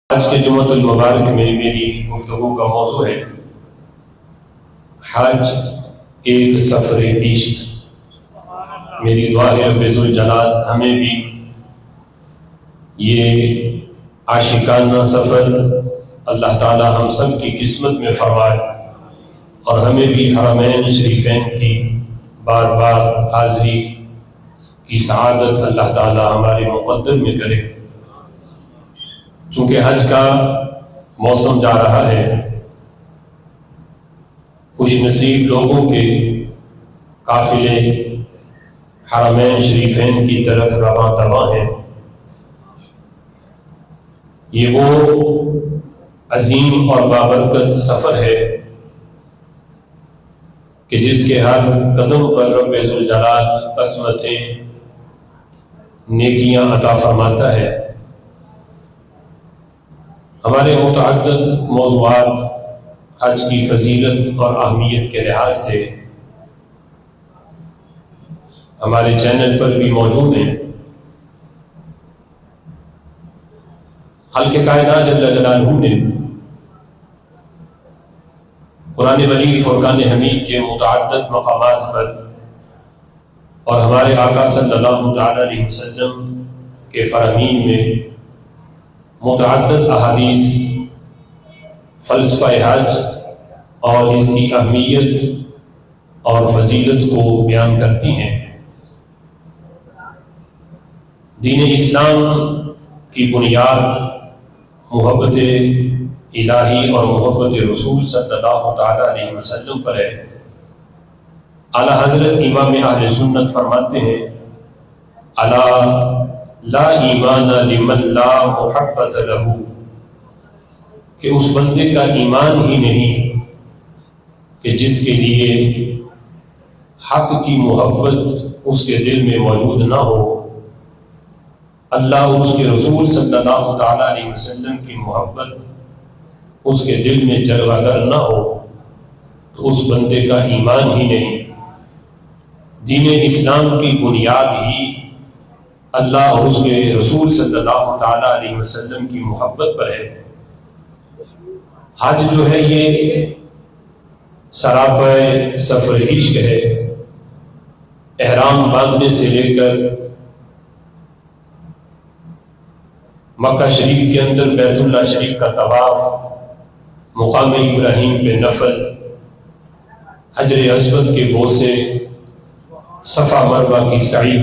آج کے جمعۃ المبارک میں میری گفتگو کا موضوع ہے حج ایک سفر عشق۔ میری دعا ہے رب ذوالجلال ہمیں بھی یہ عاشقانہ سفر اللہ تعالی ہم سب کی قسمت میں فرمائے، اور ہمیں بھی حرمین شریفین کی بار بار حاضری کی سعادت اللہ تعالی ہمارے مقدر میں کرے۔ چونکہ حج کا موسم جا رہا ہے، خوش نصیب لوگوں کے قافلے حرمین شریفین کی طرف رواں دواں ہیں۔ یہ وہ عظیم اور بابرکت سفر ہے کہ جس کے ہر قدم پر رب ذوالجلال عظمتیں نیکیاں عطا فرماتا ہے۔ ہمارے متعدد موضوعات حج کی فضیلت اور اہمیت کے لحاظ سے ہمارے چینل پر بھی موجود ہیں۔ خالق کائنات جل جلالہ نے قرآن مجید فرقان حمید کے متعدد مقامات پر اور ہمارے آقا صلی اللہ تعالی علیہ وسلم کے فرامین میں متعدد احادیث فلسفہ حج اور اس کی اہمیت اور فضیلت کو بیان کرتی ہیں۔ دین اسلام کی بنیاد محبت الہی اور محبت رسول صلی اللہ تعالی علیہ وسلم پر ہے۔ اعلیٰ حضرت امام اہل سنت فرماتے ہیں الا لا ایمان لمن لا محبت لہ، کہ اس بندے کا ایمان ہی نہیں کہ جس کے لیے حق کی محبت اس کے دل میں موجود نہ ہو، اللہ اور اس کے رسول صلی اللہ تعالی علیہ وسلم کی محبت اس کے دل میں جلوہ گر نہ ہو تو اس بندے کا ایمان ہی نہیں۔ دین اسلام کی بنیاد ہی اللہ اور اس کے رسول صلی اللہ تعالی علیہ وسلم کی محبت پر ہے۔ حج جو ہے یہ سراپا سفر عشق ہے۔ احرام باندھنے سے لے کر مکہ شریف کے اندر بیت اللہ شریف کا طواف، مقام ابراہیم پہ نفل، حجر اسود کے بوسے، صفا مروہ کی سعی،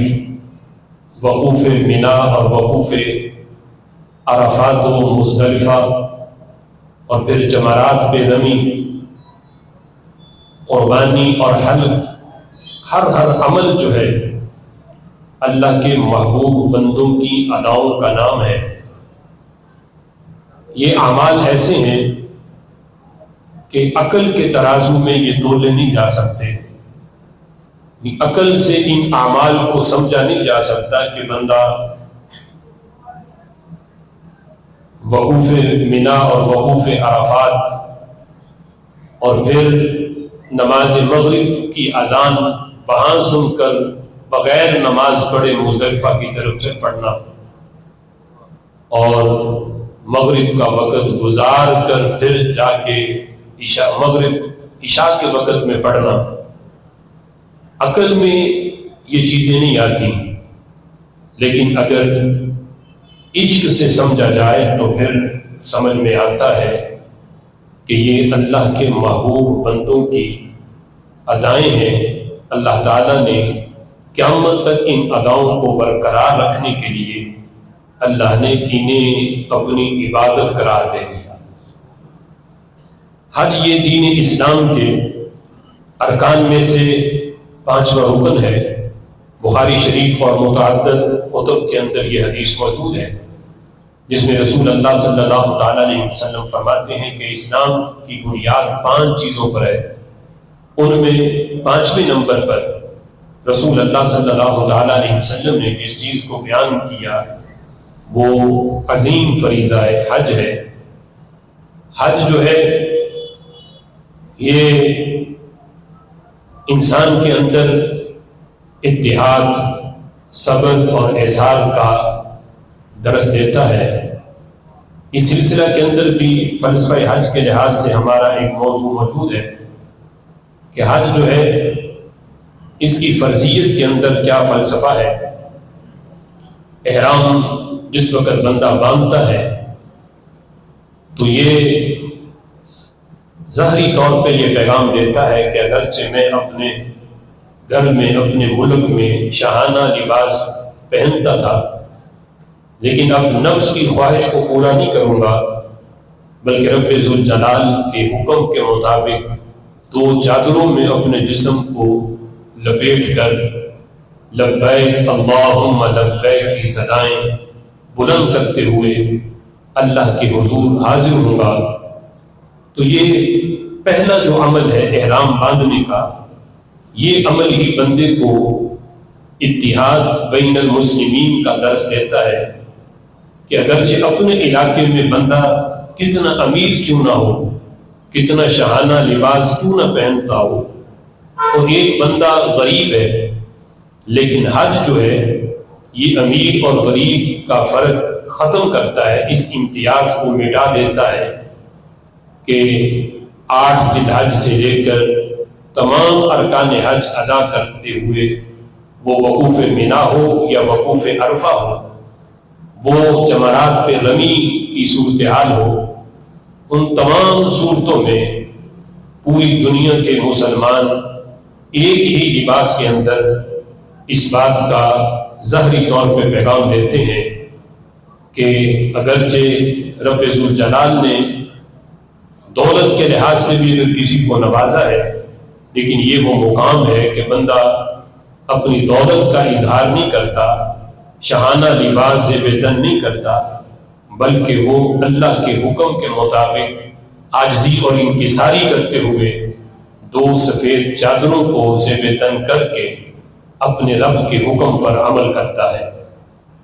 وقوف منا اور وقوف عرفات و مزدلفہ، اور پھر جمرات پہ رمی، قربانی اور حلق، ہر عمل جو ہے اللہ کے محبوب بندوں کی اداؤں کا نام ہے۔ یہ اعمال ایسے ہیں کہ عقل کے ترازو میں یہ تولے نہیں جا سکتے، عقل سے ان اعمال کو سمجھا نہیں جا سکتا کہ بندہ وقوف منا اور وقوف عرفات اور پھر نماز مغرب کی اذان وہاں سن کر بغیر نماز پڑھے مزدلفہ کی طرف سے پڑھنا، اور مغرب کا وقت گزار کر پھر جا کے عشاء کے وقت میں پڑھنا۔ عقل میں یہ چیزیں نہیں آتی، لیکن اگر عشق سے سمجھا جائے تو پھر سمجھ میں آتا ہے کہ یہ اللہ کے محبوب بندوں کی ادائیں ہیں۔ اللہ تعالیٰ نے قیامت تک ان اداؤں کو برقرار رکھنے کے لیے اللہ نے انہیں اپنی عبادت قرار دے دیا۔ حج یہ دین اسلام کے ارکان میں سے 5واں رکن ہے۔ بخاری شریف اور متعدد کتب کے اندر یہ حدیث موجود ہے جس میں رسول اللہ صلی اللہ تعالی علیہ وسلم فرماتے ہیں کہ اسلام کی بنیاد 5 چیزوں پر ہے۔ ان میں 5ویں نمبر پر رسول اللہ صلی اللہ تعالی علیہ وسلم نے جس چیز کو بیان کیا وہ عظیم فریضہ حج ہے۔ حج جو ہے یہ انسان کے اندر اتحاد، صبر اور احسان کا درس دیتا ہے۔ اس سلسلہ کے اندر بھی فلسفہ حج کے لحاظ سے ہمارا ایک موضوع موجود ہے کہ حج جو ہے اس کی فرضیت کے اندر کیا فلسفہ ہے۔ احرام جس وقت بندہ باندھتا ہے تو یہ ظاہری طور پہ یہ پیغام دیتا ہے کہ اگرچہ میں اپنے گھر میں اپنے ملک میں شاہانہ لباس پہنتا تھا، لیکن اب نفس کی خواہش کو پورا نہیں کروں گا، بلکہ رب ذوالجلال کے حکم کے مطابق 2 چادروں میں اپنے جسم کو لپیٹ کر لبیک اللہم لبیک کی صدائیں بلند کرتے ہوئے اللہ کے حضور حاضر ہوں گا۔ تو یہ پہلا جو عمل ہے احرام باندھنے کا، یہ عمل ہی بندے کو اتحاد بین المسلمین کا درس دیتا ہے کہ اگرچہ اپنے علاقے میں بندہ کتنا امیر کیوں نہ ہو، کتنا شاہانہ لباس کیوں نہ پہنتا ہو، اور ایک بندہ غریب ہے، لیکن حج جو ہے یہ امیر اور غریب کا فرق ختم کرتا ہے، اس امتیاز کو مٹا دیتا ہے کہ 8 ذی الحج سے لے کر تمام ارکان حج ادا کرتے ہوئے وہ وقوف منا ہو یا وقوف عرفہ ہو، وہ جمرات پہ رمی کی صورتحال ہو، ان تمام صورتوں میں پوری دنیا کے مسلمان ایک ہی لباس کے اندر اس بات کا ظاہری طور پہ پیغام دیتے ہیں کہ اگرچہ رب ذوالجلال نے دولت کے لحاظ سے بھی اگر کسی کو نوازا ہے، لیکن یہ وہ مقام ہے کہ بندہ اپنی دولت کا اظہار نہیں کرتا، شاہانہ لباس سے تن نہیں کرتا، بلکہ وہ اللہ کے حکم کے مطابق عاجزی اور انکساری کرتے ہوئے 2 سفید چادروں کو زیب تن کر کے اپنے رب کے حکم پر عمل کرتا ہے۔